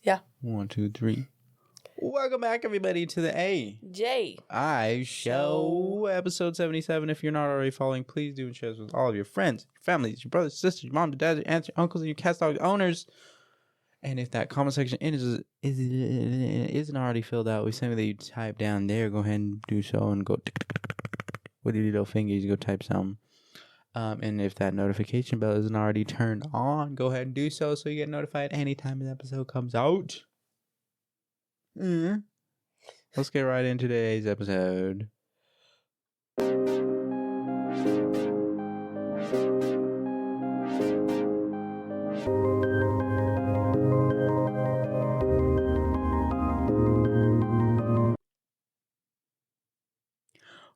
Yeah. 1, 2, 3. Welcome back, everybody, to the A.J.I show, episode 77. If you're not already following, please do and share this with all of your friends, your families, your brothers, sisters, your mom, your dad, your aunts, your uncles, and your cat dog owners. And if that comment section isn't already filled out, we send that you type down there. Go ahead and do so and go with your little fingers. Go type some. And if that notification bell isn't already turned on, go ahead and do so you get notified anytime an episode comes out. Let's get right into today's episode.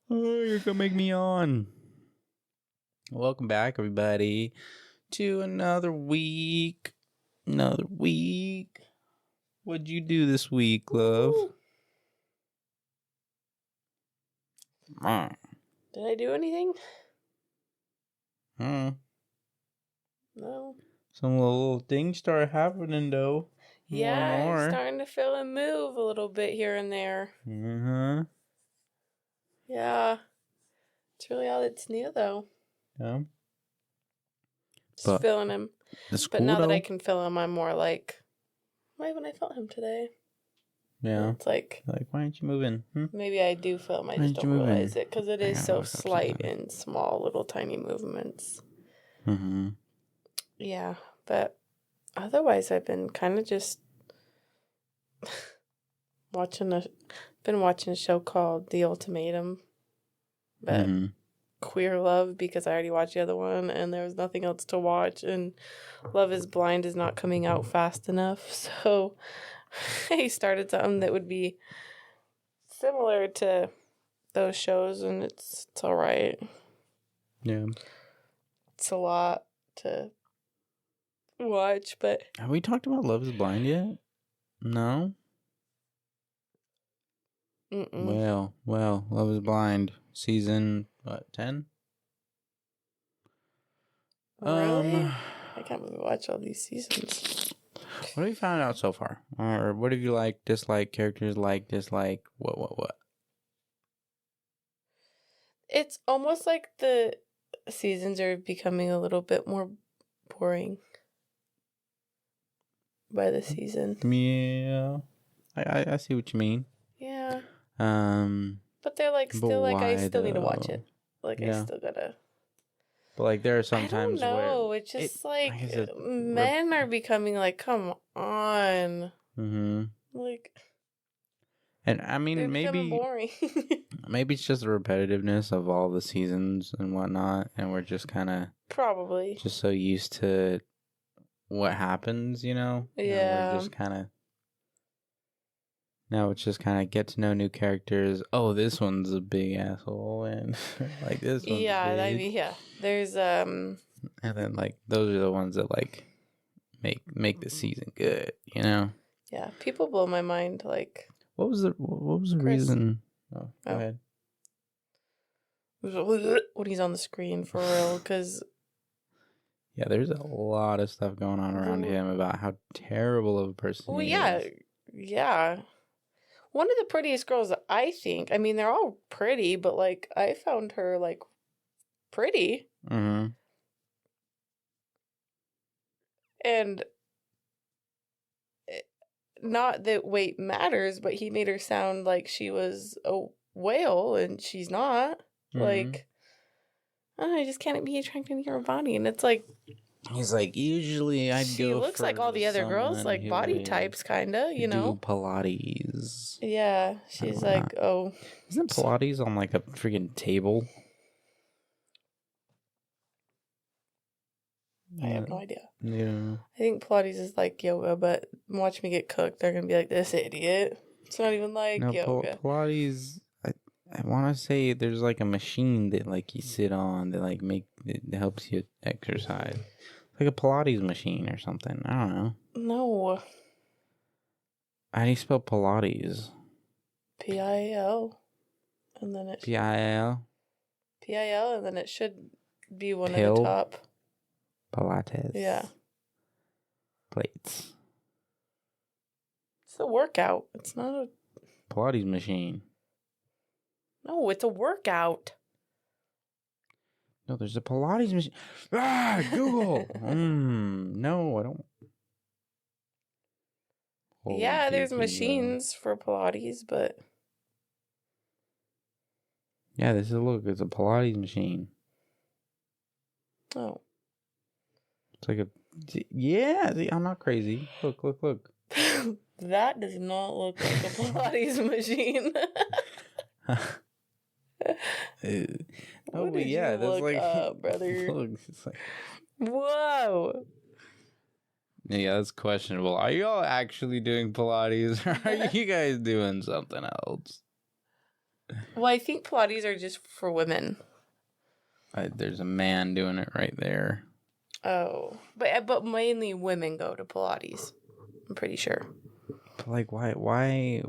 Oh, you're gonna make me yawn. Welcome back, everybody, to another week. What'd you do this week, love? Did I do anything? No. Some little things start happening, though. Yeah, More. I'm starting to feel and move a little bit here and there. Yeah. It's really all that's new, though. Yeah. Just feeling him. But now that I can feel him, I'm more like, why haven't I felt him today? Yeah. It's like, why aren't you moving? Maybe I do feel him. I just don't realize it because it is so slight and small, little tiny movements. Yeah, but otherwise, I've been kind of just watching a show called The Ultimatum, but Queer Love, because I already watched the other one and there was nothing else to watch, and Love is Blind is not coming out fast enough, so I started something that would be similar to those shows, and it's all right. Yeah. It's a lot to watch, but... Have we talked about Love is Blind yet? No? Mm-mm. Well, Love is Blind, season, 10? Really? I can't really watch all these seasons. What have you found out so far? Or what have you liked, disliked, characters like, dislike, what? It's almost like the seasons are becoming a little bit more boring by the season. Yeah. I see what you mean. Yeah. But they're like still like I still need to watch it. Like I still gotta. But like there are some times where... I don't know. It's just men are becoming like, come on. Like... And I mean, maybe boring. maybe it's just the repetitiveness of all the seasons and whatnot, and we're just kind of probably just so used to what happens, you know? Yeah. We're just kind of... Now it's just kind of get to know new characters. Oh, this one's a big asshole, and like this one's big. I mean, yeah. There's And then like those are the ones that like make the season good, you know? Yeah, people blow my mind. Like, what was the reason? Oh, go ahead. When he's on the screen for real, because yeah, there's a lot of stuff going on around him about how terrible of a person he is. Yeah. One of the prettiest girls, I think. I mean, they're all pretty, but like I found her like pretty. And not that weight matters, but he made her sound like she was a whale, and she's not. Like, I just can't be attracted to your body, and it's like. He's like, usually I'd go. She looks like all the other girls, like body types, kinda, you know. Do Pilates. Yeah, she's like, oh. Isn't Pilates on like a freaking table? I have no idea. Yeah. I think Pilates is like yoga, but watch me get cooked. They're gonna be like, this idiot. It's not even like yoga. Pilates. I want to say there's like a machine that like you sit on that like it helps you exercise. Like a Pilates machine or something. I don't know. No. How do you spell Pilates? P-I-L. And then it... P-I-L? P-I-L, and then it should be one at the top. Pilates. Yeah. Plates. It's a workout. It's not a Pilates machine. No, it's a workout. No, there's a Pilates machine. Google. No, I don't. Yeah, there's machines for Pilates, but... Yeah, this is it's a Pilates machine. Oh. It's like yeah, see, I'm not crazy. Look. That does not look like a Pilates machine. Oh, but yeah, that's like up, brother. Look, it's like, whoa. Yeah, that's questionable. Are y'all actually doing Pilates, or are you guys doing something else? Well, I think Pilates are just for women. There's a man doing it right there. Oh, but mainly women go to Pilates. I'm pretty sure. But like, why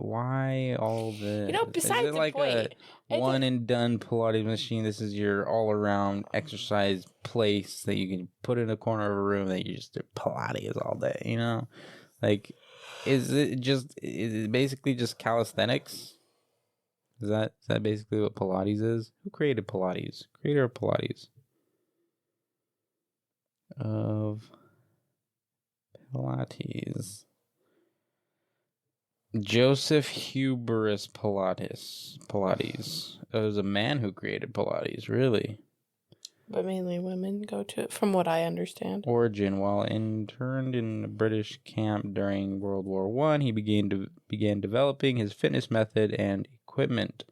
all this? Besides the point, a one and done Pilates machine. This is your all around exercise place that you can put in a corner of a room that you just do Pilates all day. Like, is it basically just calisthenics? Is that basically what Pilates is? Who created Pilates? Creator of Pilates. Of Pilates. Joseph Huberus Pilates. It was a man who created Pilates, really. But mainly women go to it, from what I understand. Origin. While interned in a British camp during World War I, he began developing his fitness method and equipment.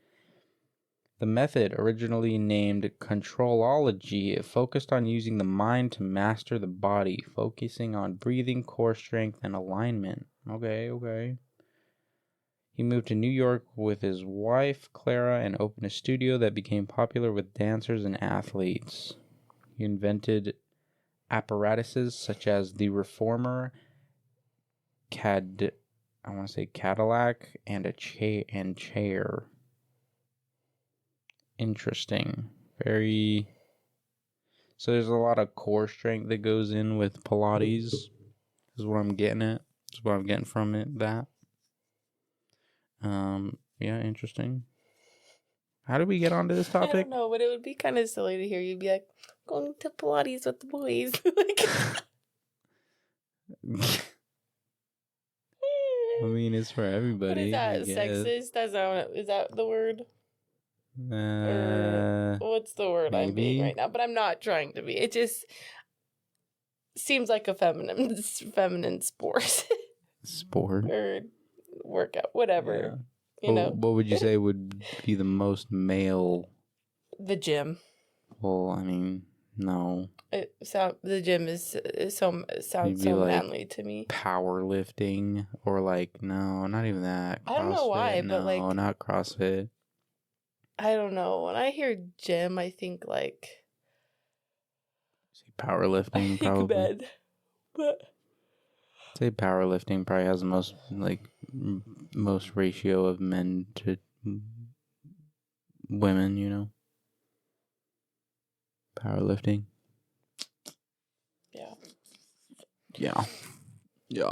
The method, originally named Controlology, focused on using the mind to master the body, focusing on breathing, core strength, and alignment. Okay. He moved to New York with his wife, Clara, and opened a studio that became popular with dancers and athletes. He invented apparatuses such as the Reformer, Cadillac, and chair. Interesting. Very. So there's a lot of core strength that goes in with Pilates. Is what I'm getting at. Is what I'm getting from it. That. Yeah, interesting. How did we get onto this topic? I don't know, but it would be kind of silly to hear you be like, going to Pilates with the boys. I mean, it's for everybody. What is that? Sexist? Is that the word? What's the word maybe? I'm being right now? But I'm not trying to be. It just seems like a feminine sport. Sport? Or workout, whatever. Yeah. What would you say would be the most male? The gym. Well, I mean, no. The gym sounds so manly to me. Powerlifting or no, not even that. CrossFit, I don't know why, but no, not CrossFit. I don't know. When I hear gym, I think powerlifting, probably. Bed, but say powerlifting probably has the most ratio of men to women. Powerlifting. Yeah. If you're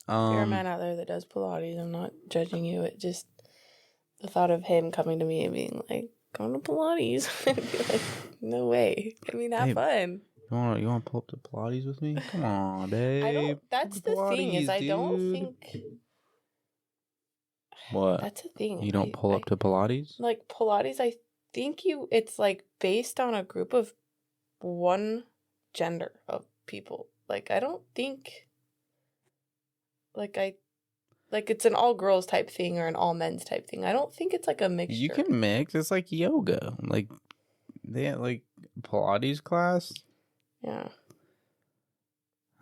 a man out there that does Pilates, I'm not judging you. It just the thought of him coming to me and being like, "Going to Pilates," I'd be like, "No way." I mean, have fun. You want to pull up to Pilates with me? Come on, Dave. That's the Pilates, thing is, I don't think. What? That's the thing. You don't pull up to Pilates? Pilates, I think it's based on a group of one gender of people. I don't think. It's an all girls type thing or an all men's type thing. I don't think it's a mixture. You can mix. It's like yoga. They have Pilates class. Yeah.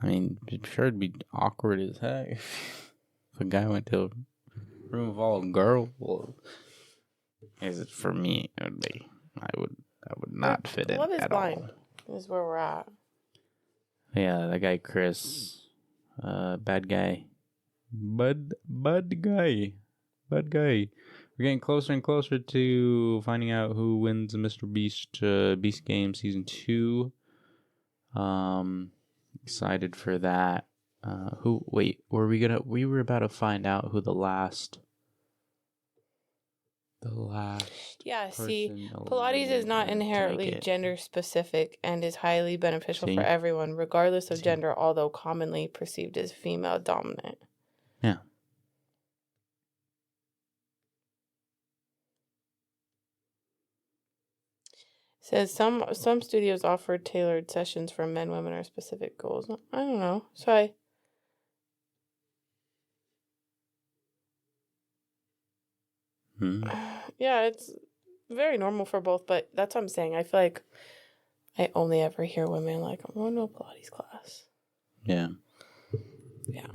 I mean, I'm sure it'd be awkward as heck if a guy went to a room of all girls. Well, is it for me? It would be. I would not fit in at all. Is where we're at. Yeah, that guy Chris, bad guy. Bud guy. We're getting closer and closer to finding out who wins the Mr. Beast Game Season 2. Excited for that. we were about to find out who the last yeah, see, Pilates is not inherently gender specific and is highly beneficial for everyone, regardless of gender, although commonly perceived as female dominant. Yeah. Says some studios offer tailored sessions for men, women, or specific goals. I don't know. So yeah, it's very normal for both, but that's what I'm saying. I feel like I only ever hear women like, I'm going to a Pilates class. Yeah. Yeah.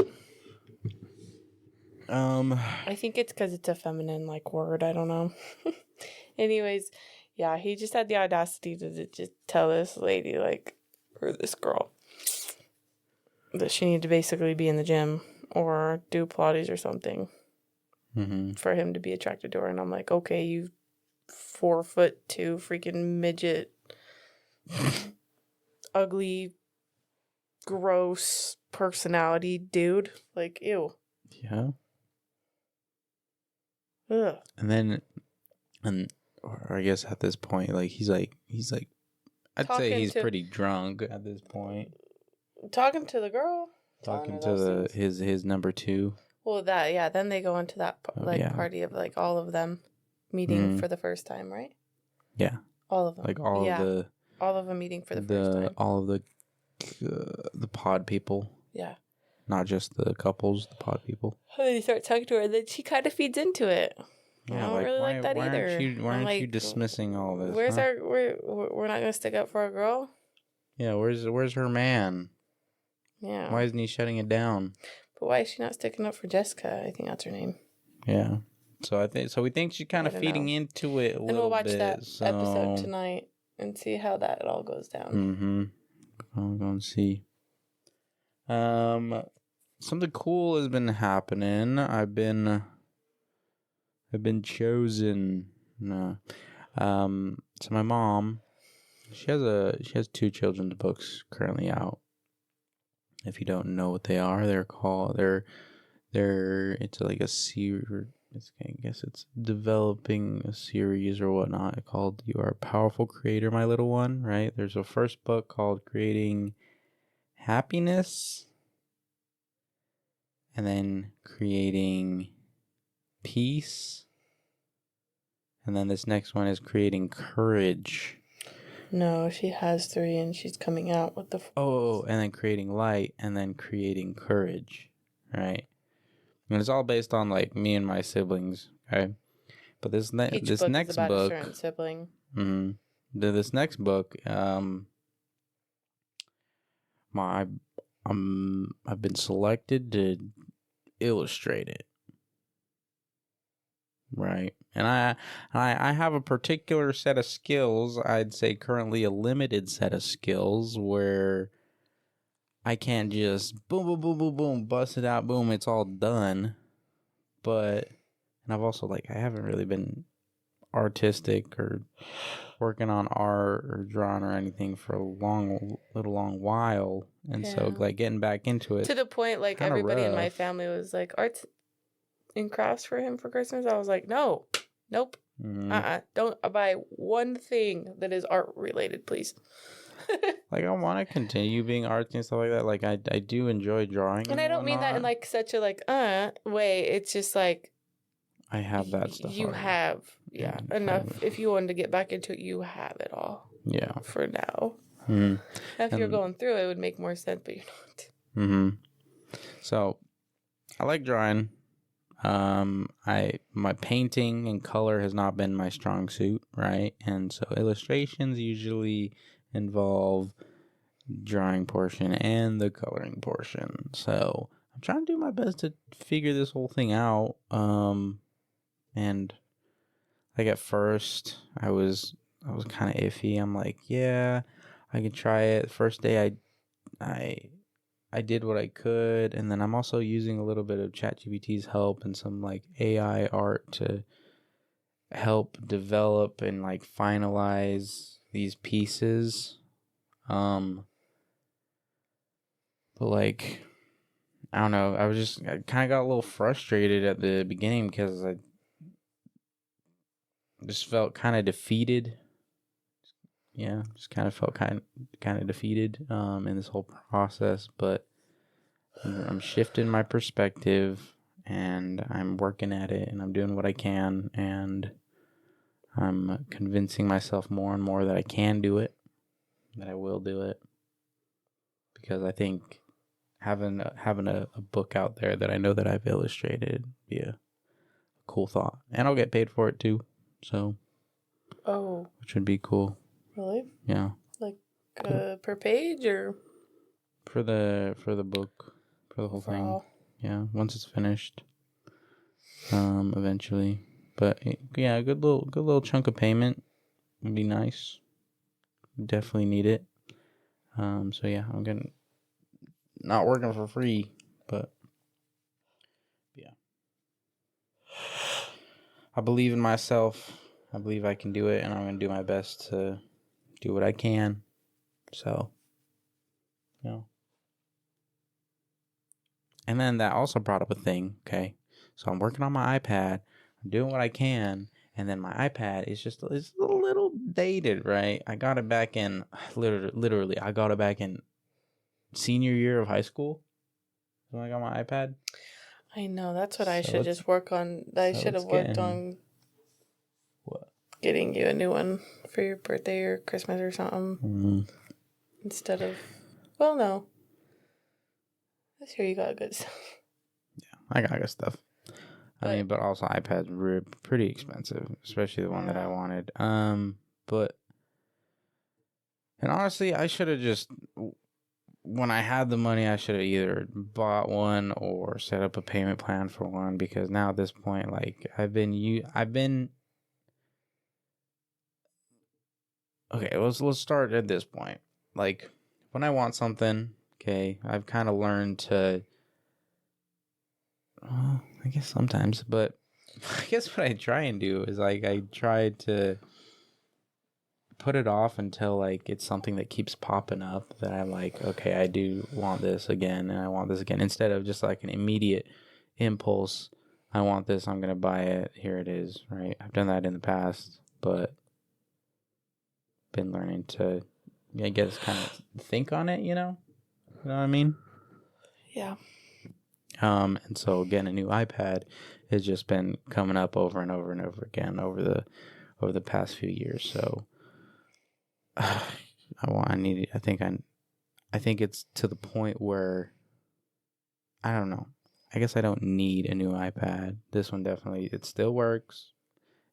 I think it's because it's a feminine like word. I don't know. Anyways, yeah, he just had the audacity to just tell this lady or this girl that she needed to basically be in the gym or do Pilates or something for him to be attracted to her. And I'm like, okay, you 4'2" freaking midget, ugly, gross personality dude. Like, ew. Yeah. Ugh. Or I guess at this point, he's like, I'd say he's pretty drunk at this point. Talking to the girl. Talking to his number two. Well, then they go into that party of all of them meeting for the first time, right? Yeah. All of them. All of them meeting for the first time. All of the pod people. Yeah. Not just the couples, the pod people. And then he starts talking to her, and then she kind of feeds into it. I don't really like that either. Why aren't you dismissing all this? Where's we're not gonna stick up for our girl? Yeah, where's her man? Yeah. Why isn't he shutting it down? But why is she not sticking up for Jessica? I think that's her name. Yeah. So we think she's kind of feeding into it a little bit. And we'll watch that episode tonight and see how that all goes down. Mm-hmm. I'll go and see. Something cool has been happening. I've been chosen. So my mom, she has 2 children's books currently out. If you don't know what they are, it's like a series. I guess it's developing a series or whatnot called "You Are a Powerful Creator, My Little One." Right? There's a first book called "Creating Happiness," and then "Creating Peace," and then this next one is "Creating Courage." No, she has 3 and she's coming out with the 4th. And then "Creating Light," and then "Creating Courage," right? And it's all based on me and my siblings, okay? But this next book is about a certain sibling. Mm-hmm. This next book, I've been selected to illustrate it, right? And I have a particular set of skills. I'd say currently a limited set of skills where I can't just boom, boom, boom, boom, boom, bust it out, boom, it's all done. And I've also I haven't really been artistic or working on art or drawing or anything for a long while. And so getting back into it. To the point everybody in my family was like, arts and crafts for him for Christmas. I was like, nope. Mm-hmm. Don't buy one thing that is art related, please. I want to continue being artsy and stuff like that. I do enjoy drawing, and I don't mean that in such a way. It's just I have that stuff. You already have enough. If you wanted to get back into it, you have it all. Yeah. For now. Mm-hmm. If you're going through it, would make more sense, but you're not. Mm-hmm. So, I like drawing. My painting and color has not been my strong suit, right? And so illustrations usually involve drawing portion and the coloring portion. So I'm trying to do my best to figure this whole thing out. And at first I was kind of iffy. I'm like, yeah, I can try it. First day I did what I could, and then I'm also using a little bit of ChatGPT's help and some AI art to help develop and finalize these pieces. But I don't know. I kind of got a little frustrated at the beginning because I just felt kind of defeated. Yeah, just kind of felt kind of defeated in this whole process. But I'm shifting my perspective, and I'm working at it, and I'm doing what I can, and I'm convincing myself more and more that I can do it, that I will do it, because I think having a book out there that I know that I've illustrated be a cool thought, and I'll get paid for it too. So, which would be cool. Really? Yeah. Like per page or for the book, for the whole thing. All. Yeah, once it's finished. Eventually, but yeah, a good little chunk of payment would be nice. Definitely need it. So yeah, I'm not working for free, but yeah, I believe in myself. I believe I can do it, and I'm gonna do my best to do what I can. So, you know. And then that also brought up a thing. Okay, so I'm working on my iPad. I'm doing what I can. And then my iPad is it's a little dated, right? I got it back in, literally, I got it back in senior year of high school when I got my iPad. I know, that's what I should just work on. I should have worked on getting you a new one for your birthday or Christmas or something. Mm-hmm. Instead of, well, no. This year you got good stuff. Yeah, I got good stuff. But also iPads were pretty expensive, especially the one that I wanted. And honestly, I should have just, when I had the money, I should have either bought one or set up a payment plan for one, because now at this point, like, okay, let's start at this point. Like, when I want something, okay, I've kind of learned to, I guess sometimes, but I guess what I try and do is, like, I try to put it off until, like, it's something that keeps popping up that I'm like, okay, I do want this again, and I want this again, instead of just like an immediate impulse. I want this, I'm gonna buy it, here it is, right? I've done that in the past, but been learning to, I guess, kind of think on it, you know what I mean? Yeah. And so getting a new iPad has just been coming up over and over and over again over the past few years. So I think it's to the point where I don't know. I guess I don't need a new iPad. This one definitely, it still works.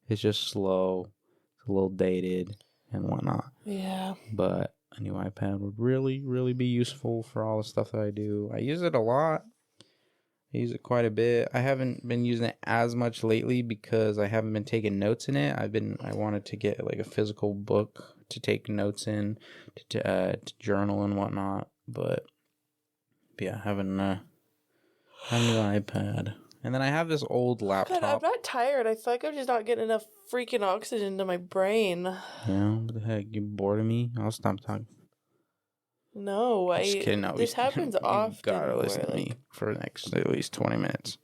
It's just slow. It's a little dated and whatnot. Yeah. But a new iPad would really, really be useful for all the stuff that I do. I use it a lot. I use it quite a bit. I haven't been using it as much lately because I haven't been taking notes in it. I wanted to get like a physical book to take notes in, to journal and whatnot. But yeah, having a new iPad. And then I have this old laptop. God, I'm not tired. I feel like I'm just not getting enough freaking oxygen to my brain. Yeah, what the heck? You bored of me? I'll stop talking. No, I'm just kidding. No, this happens often. You gotta listen to me for the next at least 20 minutes.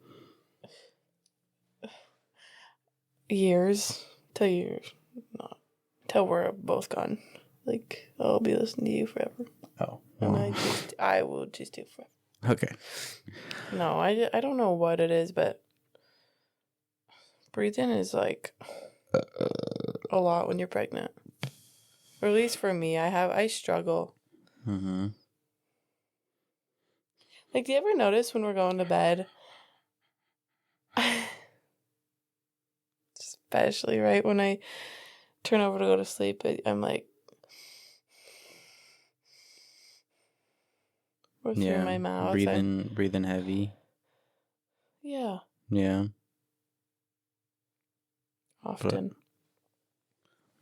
Years. Not till we're both gone. Like, I'll be listening to you forever. Oh. Well. And I will just do forever. Okay. No, I don't know what it is, but breathing is like a lot when you're pregnant. Or at least for me, I struggle. Mm-hmm. Like, do you ever notice when we're going to bed, especially right when I turn over to go to sleep, I'm like, or through my mouth, breathing heavy. Yeah. Yeah. Often. But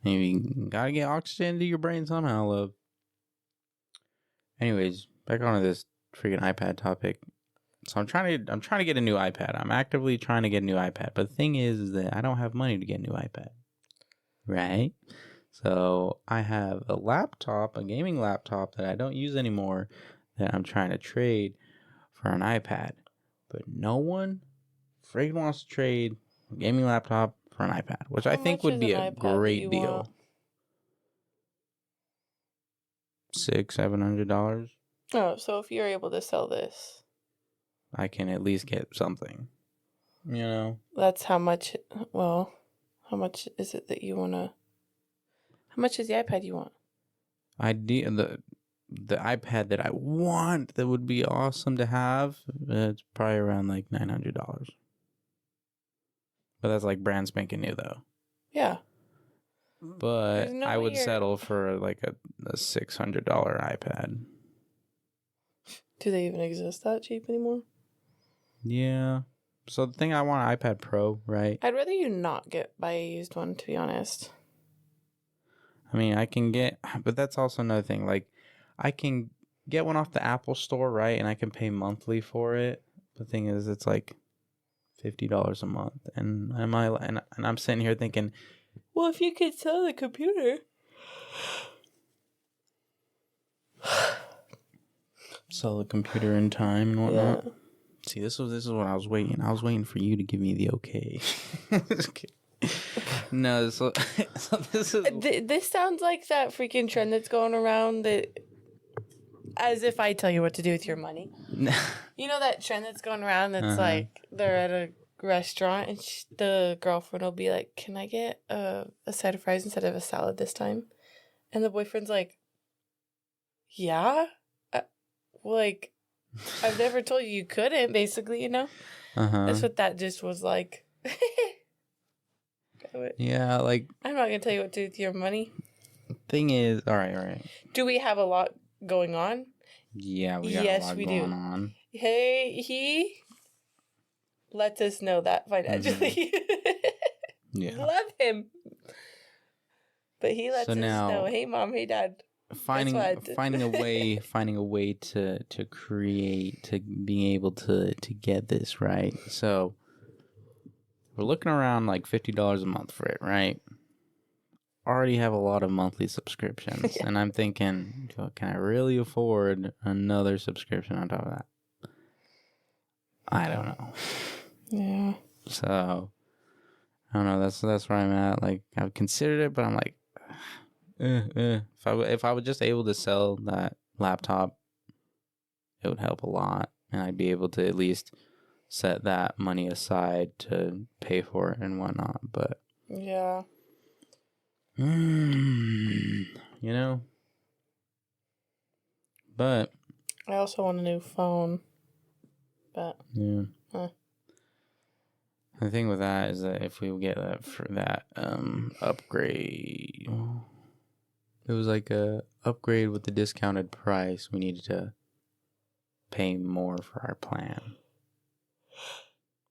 maybe you gotta get oxygen into your brain somehow, love. Anyways, back onto this freaking iPad topic. So I'm trying to get a new iPad. I'm actively trying to get a new iPad. But the thing is that I don't have money to get a new iPad. Right? So I have a gaming laptop that I don't use anymore that I'm trying to trade for an iPad. But no one friggin' wants to trade a gaming laptop for an iPad, which I think would be a great deal. $600-$700. Oh, so if you're able to sell this, I can at least get something. You know? That's how much. Well, how much is it that you want to? How much is the iPad you want? The iPad that I want that would be awesome to have, it's probably around like $900. But that's like brand spanking new though. Yeah. But I would settle for like a $600 iPad. Do they even exist that cheap anymore? Yeah. So the thing I want an iPad Pro, right? I'd rather you not buy a used one, to be honest. I mean, I can get, but that's also another thing. Like, I can get one off the Apple Store, right? And I can pay monthly for it. The thing is, it's like $50 a month, and I'm sitting here thinking, well, if you could sell the computer, sell the computer in time and whatnot. Yeah. See, this is what I was waiting. I was waiting for you to give me the okay. No, so this is. This sounds like that freaking trend that's going around that, as if I tell you what to do with your money. You know that trend that's going around that's like they're at a restaurant and the girlfriend will be like, "Can I get a side of fries instead of a salad this time?" And the boyfriend's like, "Yeah, like I've never told you couldn't." Basically, you know, that's what that just was like. Yeah, like I'm not gonna tell you what to do with your money. Thing is, all right. Do we have a lot going on? Yeah, we got a lot going on. Hey, he lets us know that financially. Yeah, love him. But he lets us know, hey mom, hey dad. Finding a way to create, to being able to get this right. So we're looking around like $50 a month for it, right? Already have a lot of monthly subscriptions. Yeah. And I'm thinking, can I really afford another subscription on top of that? I don't know. Yeah. So, I don't know. That's where I'm at. Like, I've considered it, but I'm like, If I was just able to sell that laptop, it would help a lot. And I'd be able to at least set that money aside to pay for it and whatnot. But yeah, you know. But I also want a new phone. But yeah, the thing with that is that if we get that for that upgrade, it was like a upgrade with the discounted price. We needed to pay more for our plan.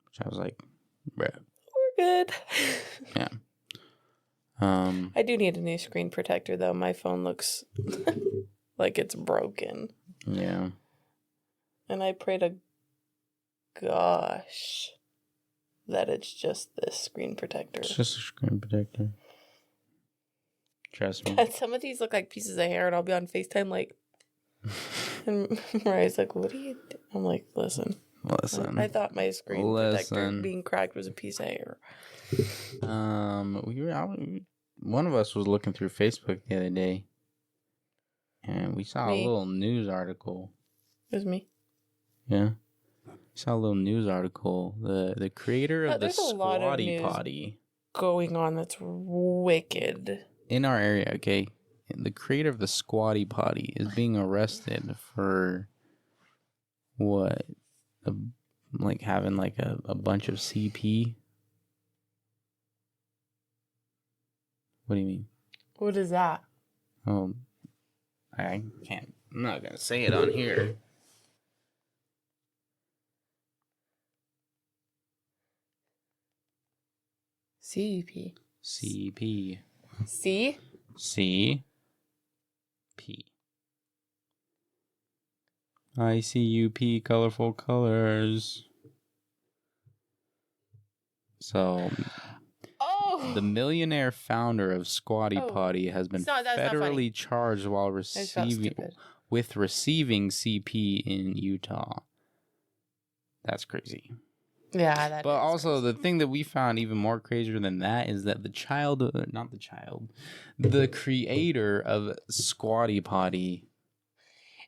Which I was like, bruh. We're good. Yeah. I do need a new screen protector, though. My phone looks like it's broken. Yeah. And I pray to gosh that it's just this screen protector. It's just a screen protector. Trust me. And some of these look like pieces of hair, and I'll be on FaceTime like, and Mariah's like, "What are you doing?" I'm like, Listen. I thought my screen protector being cracked was a piece of hair. One of us was looking through Facebook the other day, and we saw a little news article. It was me. Yeah. Saw a little news article. The creator of the Squatty Potty going on that's wicked. In our area, okay? The creator of the Squatty Potty is being arrested for what? Like having like a bunch of CP? What do you mean? What is that? Oh, I can't. I'm not going to say it on here. CP. CP. C? CP. ICUP, colorful colors. So, the millionaire founder of Squatty Potty has been federally charged while receiving CP in Utah. That's crazy. Yeah, that. But also, crazy. the thing that we found even more crazier than that is that the creator of Squatty Potty,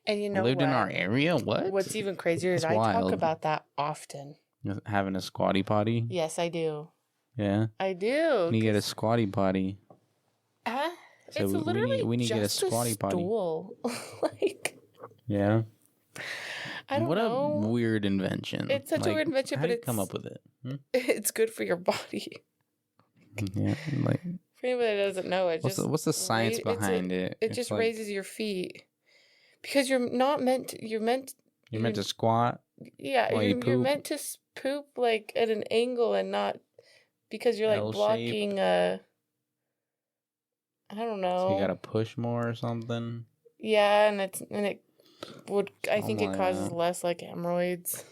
and you know, lived what? in our area. What's even crazier is I talk about that often. Having a Squatty Potty. Yes, I do. Yeah, I do. you get a Squatty Potty. So it's literally we need to get a Squatty Potty. Like. Yeah. I don't know. What a weird invention. It's such a weird invention, but it's... How do you come up with it? It's good for your body. Yeah, like... For anybody that doesn't know, what's the science behind it? It just raises your feet. Because you're meant to squat. Yeah, you're meant to poop, like, at an angle and not... Because you're, like, L-shaped. Blocking I don't know. So you gotta push more or something? Yeah, and it would... I think it causes less, like, hemorrhoids.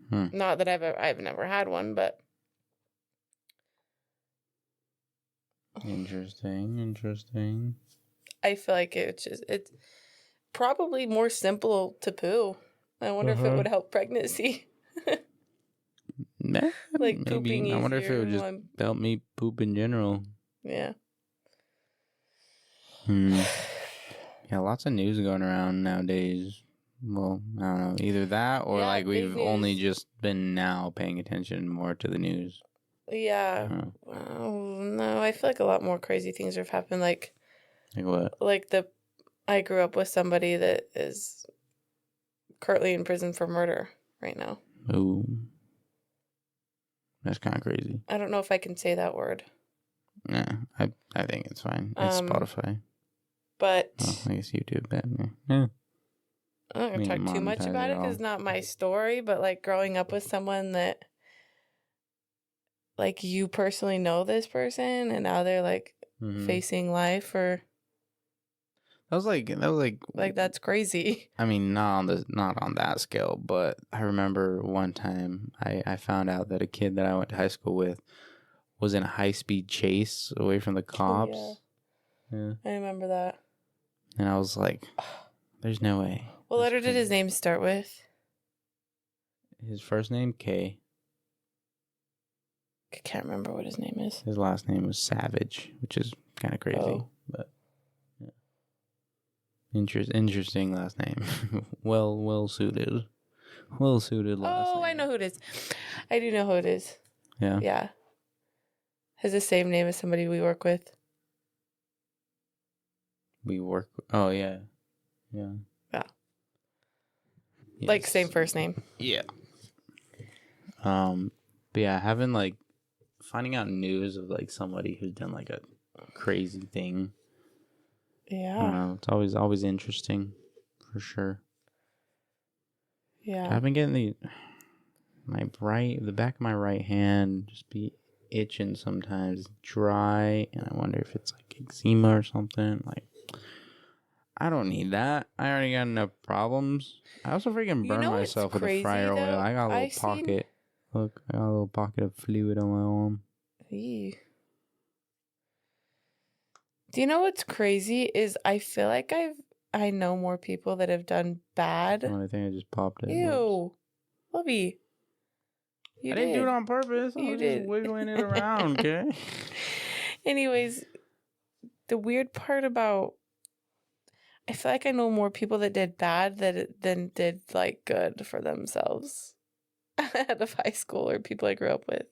Not that I've never had one, but... Interesting. I feel like it's probably more simple to poo. I wonder if it would help pregnancy. Like maybe. I wonder if it would just help me poop in general. Yeah. Yeah, lots of news going around nowadays. Well, I don't know. Either that or like we've only just been now paying attention more to the news. Yeah. No, I feel like a lot more crazy things have happened. Like what? Like I grew up with somebody that is currently in prison for murder right now. Ooh. That's kind of crazy. I don't know if I can say that word. Yeah, I think it's fine. It's Spotify. But... I guess YouTube, but yeah. I'm not going to talk too much about it because it's not my story, but like growing up with someone that like you personally know this person and now they're like facing life or... That was like that's crazy. I mean, not on that scale, but I remember one time I found out that a kid that I went to high school with was in a high-speed chase away from the cops. Yeah. I remember that. And I was like, there's no way. What letter did his name start with? His first name, K. I can't remember what his name is. His last name was Savage, which is kind of crazy, but yeah. Interesting last name. well suited last name. Oh, I know who it is. I do know who it is. Yeah. Yeah. Has the same name as somebody we work with. Oh yeah. Yeah. Yeah. Yes. Like same first name. Yeah. But yeah, having like finding out news of like somebody who's done like a crazy thing. Yeah. I don't know. It's always interesting, for sure. Yeah. I've been getting the back of my right hand just be itching sometimes, dry, and I wonder if it's like eczema or something. Like, I don't need that. I already got enough problems. I also freaking burn myself with a fryer oil. I got a little pocket. Look, I got a little pocket of fluid on my arm. Eee. Do you know what's crazy is I feel like I know more people that have done bad. Oh, I think I just popped it. Ew. Lovey. I didn't do it on purpose. I was just wiggling it around, okay? Anyways, the weird part about... I feel like I know more people that did bad than did, like, good for themselves out of high school or people I grew up with.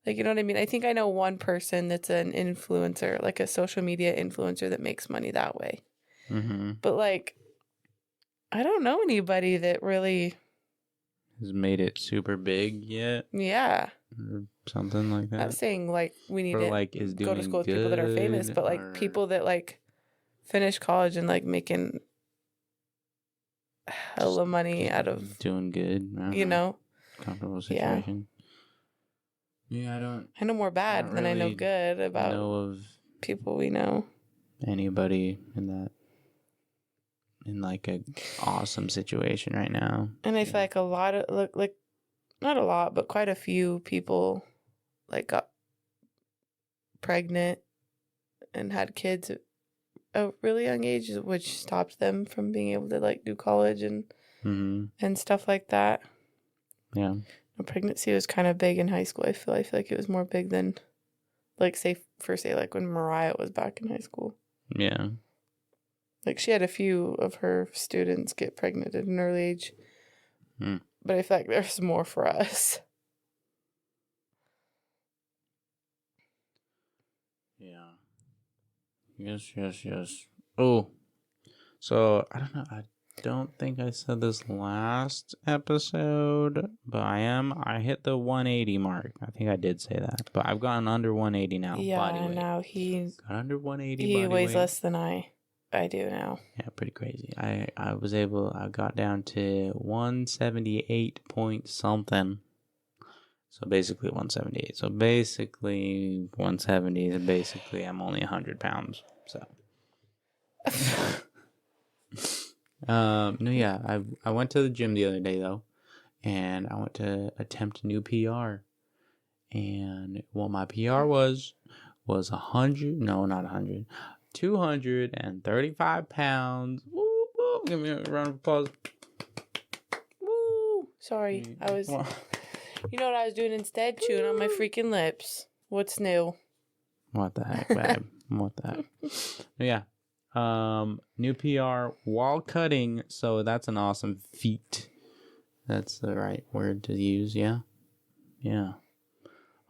Like, you know what I mean? I think I know one person that's an influencer, like a social media influencer that makes money that way. Mm-hmm. But, like, I don't know anybody that really... has made it super big yet. Yeah. Or something like that. I'm not saying, like, we need to like, is go to school with people that are famous, but, like, people that, like, finish college and, like, making hella money out of... doing good. You know? Comfortable situation. Yeah, I know more bad than I know good about of people we know. Anybody in like a awesome situation right now. And I feel like a lot of like not a lot, but quite a few people like got pregnant and had kids at a really young age, which stopped them from being able to like do college and stuff like that. Yeah. Pregnancy was kind of big in high school. I feel like it was more big than, like, say like when Mariah was back in high school. Yeah. Like, she had a few of her students get pregnant at an early age. But I feel like there's more for us. Yeah. Yes. Oh. So, I don't know. I don't think I said this last episode, but I hit the 180 mark. I think I did say that. But I've gotten under 180 now. Yeah, body weight. now he's got under 180 he body weighs weight. less than I do now. Yeah, pretty crazy. I got down to 178 point something. So basically 178. So basically 170 is basically I'm only 100 pounds. So no, yeah, I went to the gym the other day though, and I went to attempt a new PR, and what my PR was 235 pounds. Woo, woo. Give me a round of applause. Woo! Sorry, I was. You know what I was doing instead? Chewing on my freaking lips. What's new? What the heck, babe? What the heck? Yeah. New PR while cutting, so that's an awesome feat. That's the right word to use, yeah. Yeah.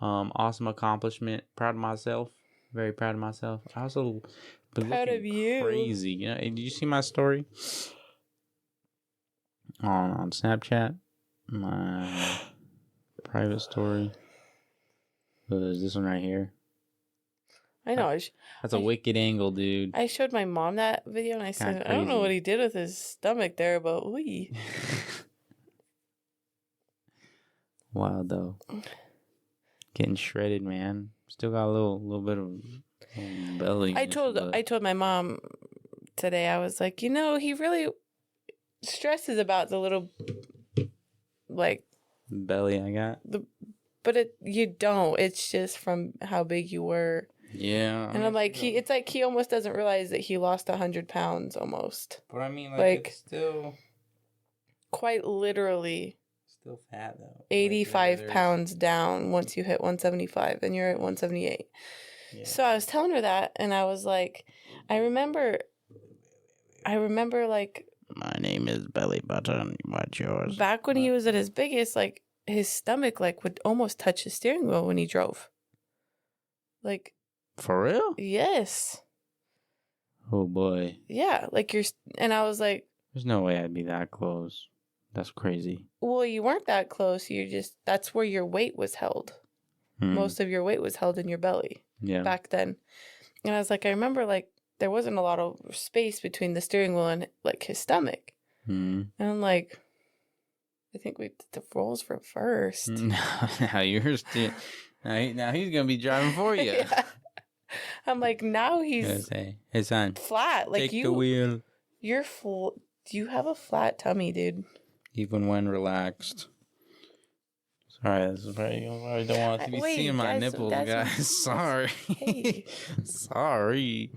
Awesome accomplishment. Proud of myself. Very proud of myself. I also been proud of you. Crazy. You know, did you see my story? On Snapchat? My private story. There's this one right here. I know. That's a wicked angle, dude. I showed my mom that video and I said, I don't know what he did with his stomach there, but wee. Wild though. Getting shredded, man. Still got a little bit of belly. I told my mom today, I was like, he really stresses about the little, like, belly I got. But you don't. It's just from how big you were. Yeah. And I'm like, it's like he almost doesn't realize that he lost 100 pounds almost. But I mean, like it's still quite literally still fat though. 85 pounds down once you hit 175 and you're at 178. Yeah. So I was telling her that and I was like, I remember like, my name is Belly Button. What's yours? Back when he was at his biggest, like his stomach like would almost touch his steering wheel when he drove. Like, for real? Yes. Oh boy. Yeah, like and I was like, there's no way I'd be that close. That's crazy. Well, you weren't that close. That's where your weight was held. Most of your weight was held in your belly. Yeah. Back then. And I was like, I remember like there wasn't a lot of space between the steering wheel and like his stomach. And I'm like, I think we did the roles for first. Now you're still now he's gonna be driving for you. Yeah. I'm like, now he's hey son, flat. Like take the wheel. You're full. You have a flat tummy, dude. Even when relaxed. Sorry, this is probably I don't want to be seeing my nipples, guys. Sorry. Hey. Sorry.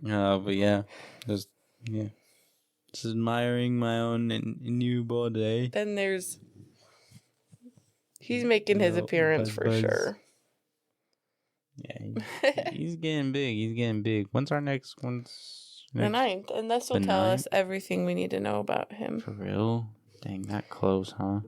But yeah, just admiring my own new body. Then he's making his appearance for sure. Yeah, he's getting big. He's getting big. When's our next one's? The 9th, and this will tell us everything we need to know about him. For real? Dang, that close, huh?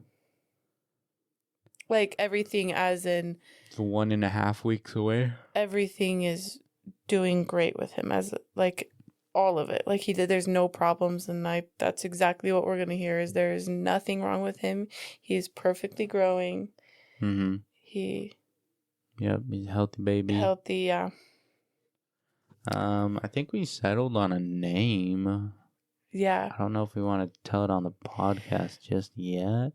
Like everything, as in. It's 1.5 weeks away. Everything is doing great with him, as like all of it. Like he did. There's no problems, and that's exactly what we're gonna hear. Is there is nothing wrong with him. He is perfectly growing. Mm-hmm. Yep, he's a healthy baby. Healthy, yeah. I think we settled on a name. Yeah. I don't know if we want to tell it on the podcast just yet,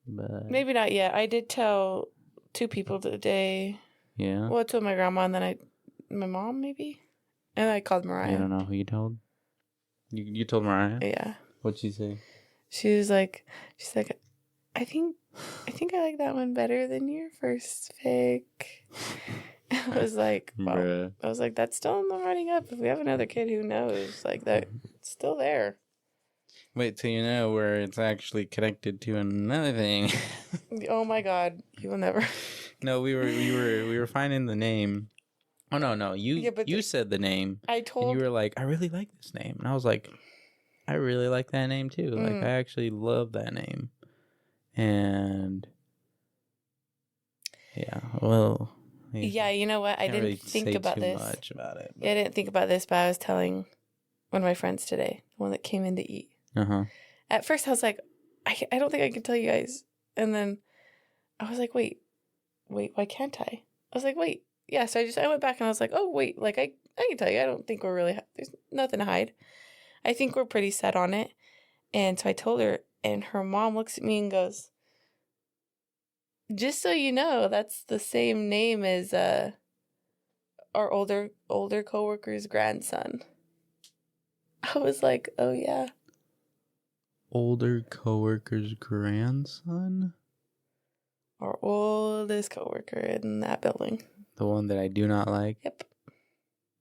but maybe not yet. I did tell 2 people today. Yeah. Well, I told my grandma, and then my mom maybe, and I called Mariah. I don't know who you told. You told Mariah? Yeah. What'd she say? She's like, I think I like that one better than your first pick. I was like, well, that's still in the running up. If we have another kid, who knows? Like that, it's still there. Wait till you know where it's actually connected to another thing. Oh my God, you will never. No, we were finding the name. Oh no, you said the name. And you were like, I really like this name, and I was like, I really like that name too. Like I actually love that name, and yeah, well. Yeah, you know what? I didn't really think about this. Much about it. Yeah, I didn't think about this, but I was telling one of my friends today, the one that came in to eat. At first, I was like, I don't think I can tell you guys. And then I was like, wait, why can't I? I was like, wait. Yeah, so I went back and I was like, oh, wait, like I can tell you. I don't think we're really, there's nothing to hide. I think we're pretty set on it. And so I told her, and her mom looks at me and goes, just so you know, that's the same name as our older coworker's grandson. I was like, oh yeah. Older coworker's grandson? Our oldest coworker in that building. The one that I do not like? Yep.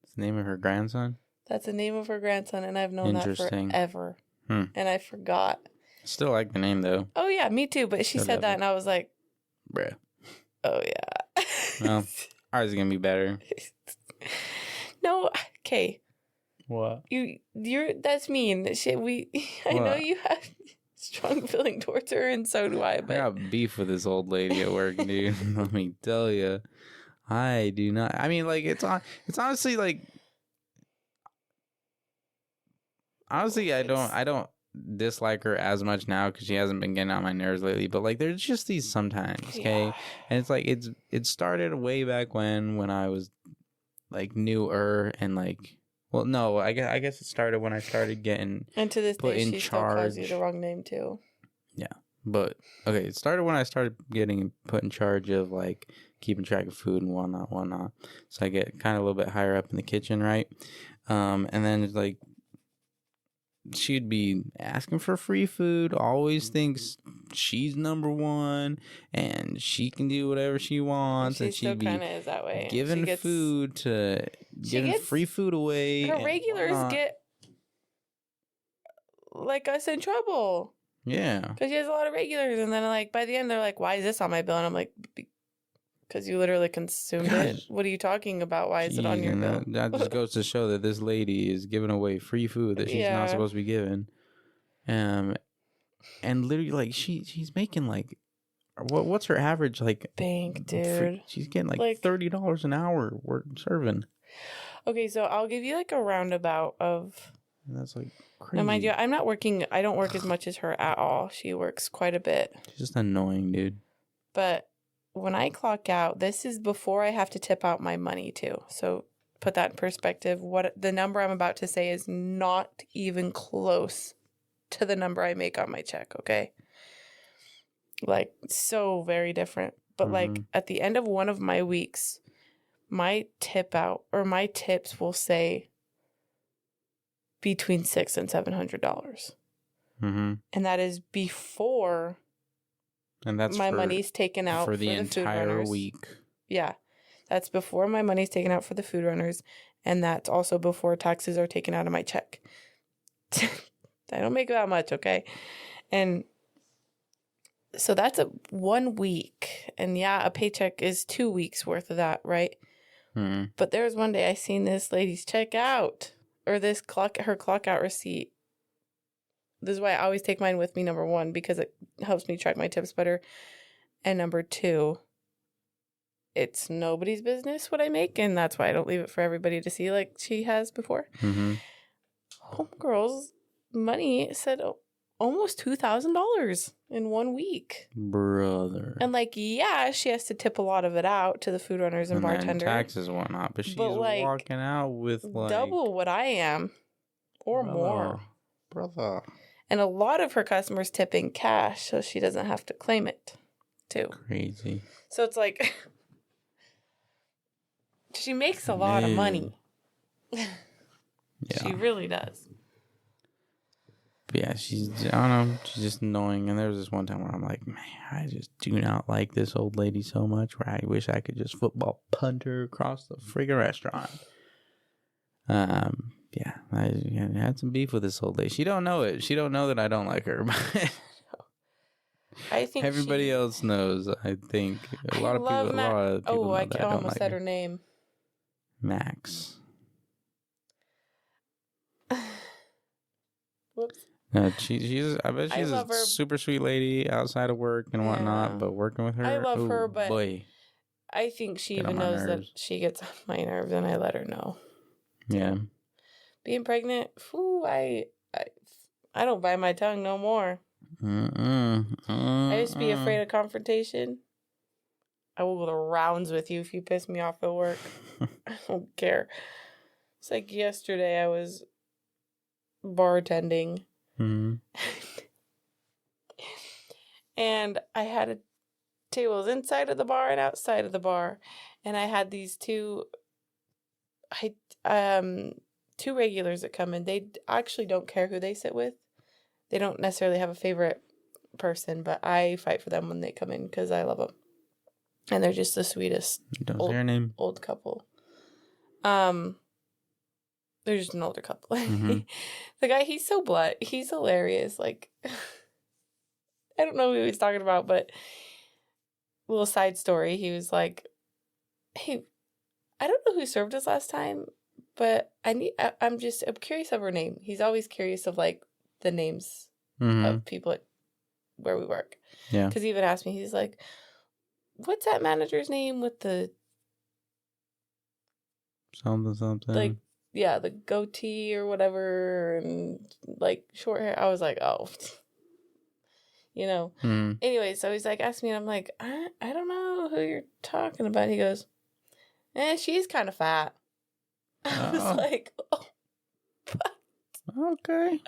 It's the name of her grandson? That's the name of her grandson, and I've known that forever. And I forgot. Still like the name though. Oh yeah, me too. But she said that and I was like, bruh. Oh yeah. Well, ours is gonna be better. No, okay. What? You're that's mean. I know you have strong feeling towards her, and so do I. But I got beef with this old lady at work, dude. Let me tell you, I do not. I mean, like it's honestly like. Honestly, I don't dislike her as much now because she hasn't been getting on my nerves lately. But like, there's just these sometimes, okay? Yeah. And it's like it started way back when I was like newer and like, well, no, I guess it started when I started getting and to this day she still calls you the wrong name too. Yeah, but okay, it started when I started getting put in charge of like keeping track of food and whatnot. So I get kind of a little bit higher up in the kitchen, right? And then it's like. She'd be asking for free food, always thinks she's number one and she can do whatever she wants. She and she'd be is that way. giving giving free food away. Her regulars get like us in trouble. Yeah. Because she has a lot of regulars. And then like by the end, they're like, why is this on my bill? And I'm like, because you literally consumed it. What are you talking about? Why is it on your bill? That just goes to show that this lady is giving away free food that she's not supposed to be giving. And literally, like she's making like, what's her average like? Bank, dude. She's getting like $30 an hour worth serving. Okay, so I'll give you like a roundabout of. And that's like crazy. Now, mind you, I don't work as much as her at all. She works quite a bit. She's just annoying, dude. But. When I clock out, this is before I have to tip out my money too. So put that in perspective. What the number I'm about to say is not even close to the number I make on my check, okay? Like so very different. But like at the end of one of my weeks, my tip out or my tips will say between $600 and $700. And that is before and that's my money's taken out for the entire week. Yeah. That's before my money's taken out for the food runners. And that's also before taxes are taken out of my check. I don't make that much, okay? And so that's 1 week. And yeah, a paycheck is 2 weeks worth of that, right? But there was one day I seen this lady's check out or her clock out receipt. This is why I always take mine with me, number one, because it helps me track my tips better. And number two, it's nobody's business what I make, and that's why I don't leave it for everybody to see like she has before. Homegirl's money said almost $2,000 in 1 week. Brother. And like, yeah, she has to tip a lot of it out to the food runners and bartender. Taxes and whatnot, but she's like, walking out with like... double what I am or more. Brother. And a lot of her customers tip in cash, so she doesn't have to claim it, too. Crazy. So it's like, she makes a lot of money. Yeah. She really does. But yeah, I don't know, she's just annoying. And there was this one time where I'm like, man, I just do not like this old lady so much where I wish I could just football punt her across the friggin' restaurant. Yeah, I had some beef with this old lady. She don't know it. She don't know that I don't like her. I think everybody else knows. I think a lot of people know that I don't almost like said her name. Max. Whoops. She's. I bet she's a super sweet lady outside of work and whatnot. But working with her, I love her. But boy, I think she even knows that she gets on my nerves, and I let her know. Yeah. Being pregnant, I don't bite my tongue no more. I used to be afraid of confrontation. I will go the rounds with you if you piss me off at work. I don't care. It's like yesterday I was bartending. Mm-hmm. And I had tables inside of the bar and outside of the bar. And I had these two regulars that come in. They actually don't care who they sit with. They don't necessarily have a favorite person, but I fight for them when they come in because I love them. And they're just the sweetest old couple. They're just an older couple. Mm-hmm. The guy, he's so blunt. He's hilarious. Like, I don't know who he was talking about, but little side story. He was like, hey, I don't know who served us last time, but I'm curious of her name. He's always curious of like the names of people at where we work. Yeah. Because he even asked me, he's like, what's that manager's name with the something? Like, yeah, the goatee or whatever and like short hair. I was like, oh, you know. Anyway, so he's like, ask me, and I'm like, I don't know who you're talking about. He goes, she's kind of fat. I was like, oh, okay.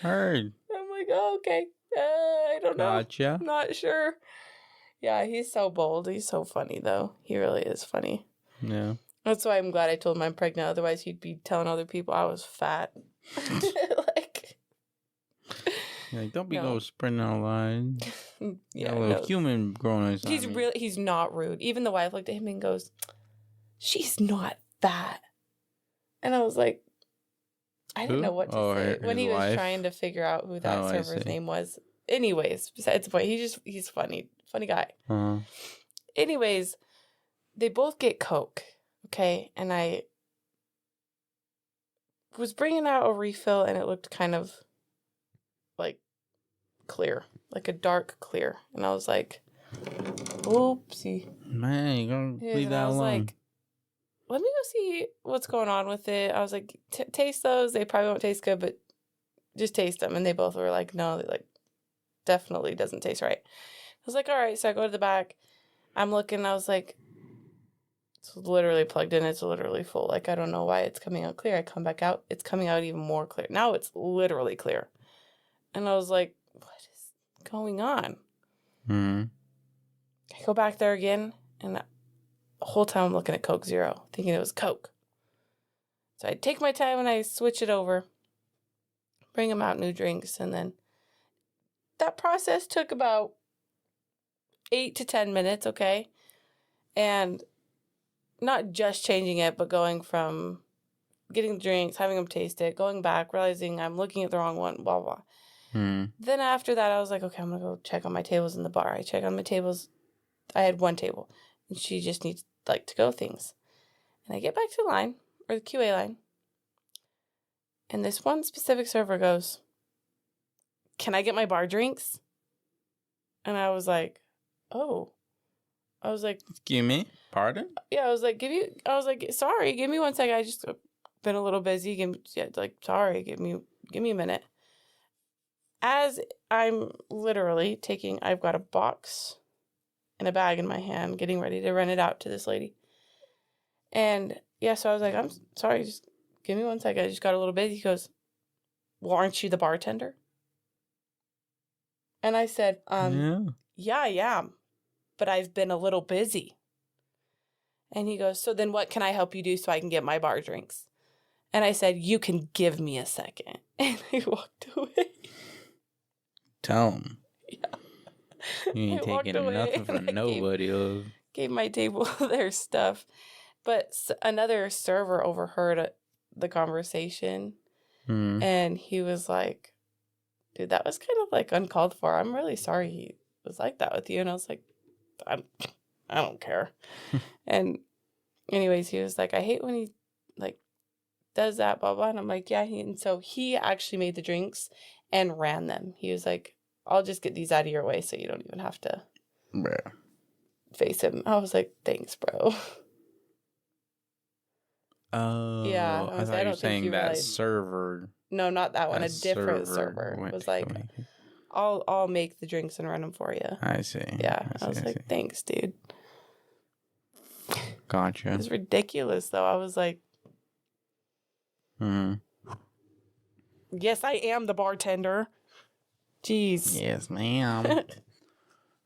Heard. I'm like, oh, okay. I don't know. Gotcha. I'm not sure. Yeah, he's so bold. He's so funny, though. He really is funny. Yeah. That's why I'm glad I told him I'm pregnant. Otherwise, he'd be telling other people I was fat. Don't be going sprinting online. Yeah, a little human growing up. He's not rude. Even the wife looked at him and goes, "She's not fat." And I was like, I didn't know what to say when he was trying to figure out who that server's name was. Anyways, besides the point, he's funny guy. Uh-huh. Anyways, they both get Coke, okay? And I was bringing out a refill, and it looked kind of like clear, like a dark clear. And I was like, oopsie. Man, you're going to leave that alone. I was like, let me go see what's going on with it. I was like, taste those. They probably won't taste good, but just taste them. And they both were like, no, like, definitely doesn't taste right. I was like, all right. So I go to the back. I'm looking. I was like, it's literally plugged in. It's literally full. Like, I don't know why it's coming out clear. I come back out. It's coming out even more clear. Now it's literally clear. And I was like, what is going on? I go back there again, and the whole time I'm looking at Coke Zero, thinking it was Coke. So I take my time and I switch it over, bring them out new drinks, and then that process took about 8 to 10 minutes, okay? And not just changing it, but going from getting the drinks, having them taste it, going back, realizing I'm looking at the wrong one, blah, blah. Then after that, I was like, okay, I'm going to go check on my tables in the bar. I check on my tables. I had one table, and she just needs, like, to-go things. And I get back to the line, or the QA line, and this one specific server goes, can I get my bar drinks? And I was like, oh. I was like, excuse me? Pardon? Yeah, I was like, sorry, give me 1 second. I just been a little busy. Sorry, give me a minute. As I'm literally I've got a box and a bag in my hand, getting ready to run it out to this lady. And yeah, so I was like, I'm sorry, just give me 1 second. I just got a little busy. He goes, well, aren't you the bartender? And I said, yeah, I am, but I've been a little busy. And he goes, so then what can I help you do so I can get my bar drinks? And I said, you can give me a second. And he walked away. Tell him. Yeah. You ain't taking nothing from nobody. Gave my table their stuff. But another server overheard the conversation. And he was like, dude, that was kind of like uncalled for. I'm really sorry he was like that with you. And I was like, I don't care. And anyways, he was like, I hate when he like does that, blah, blah. And I'm like, yeah. And so he actually made the drinks and ran them. He was like, I'll just get these out of your way so you don't even have to face him. I was like, thanks, bro. Oh, yeah. I thought you were saying that server. No, not that one. A different server. It was like, I'll make the drinks and run them for you. I see. Yeah. I was like, thanks, dude. Gotcha. It was ridiculous, though. I was like, yes, I am the bartender. Jeez. Yes, ma'am. All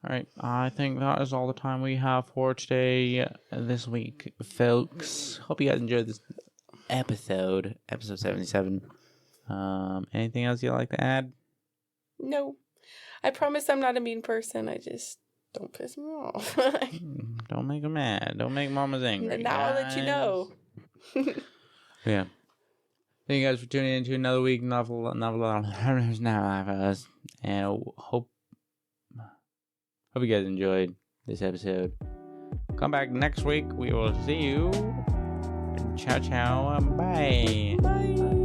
right. I think that is all the time we have for today, this week, folks. Hope you guys enjoyed this episode 77. Anything else you'd like to add? No. I promise I'm not a mean person. I just don't piss me off. Don't make them mad. Don't make mamas angry. And now I'll let you know. Yeah. Thank you guys for tuning in to another week. Novel. And hope you guys enjoyed this episode. Come back next week. We will see you. Ciao, ciao. Bye. Bye.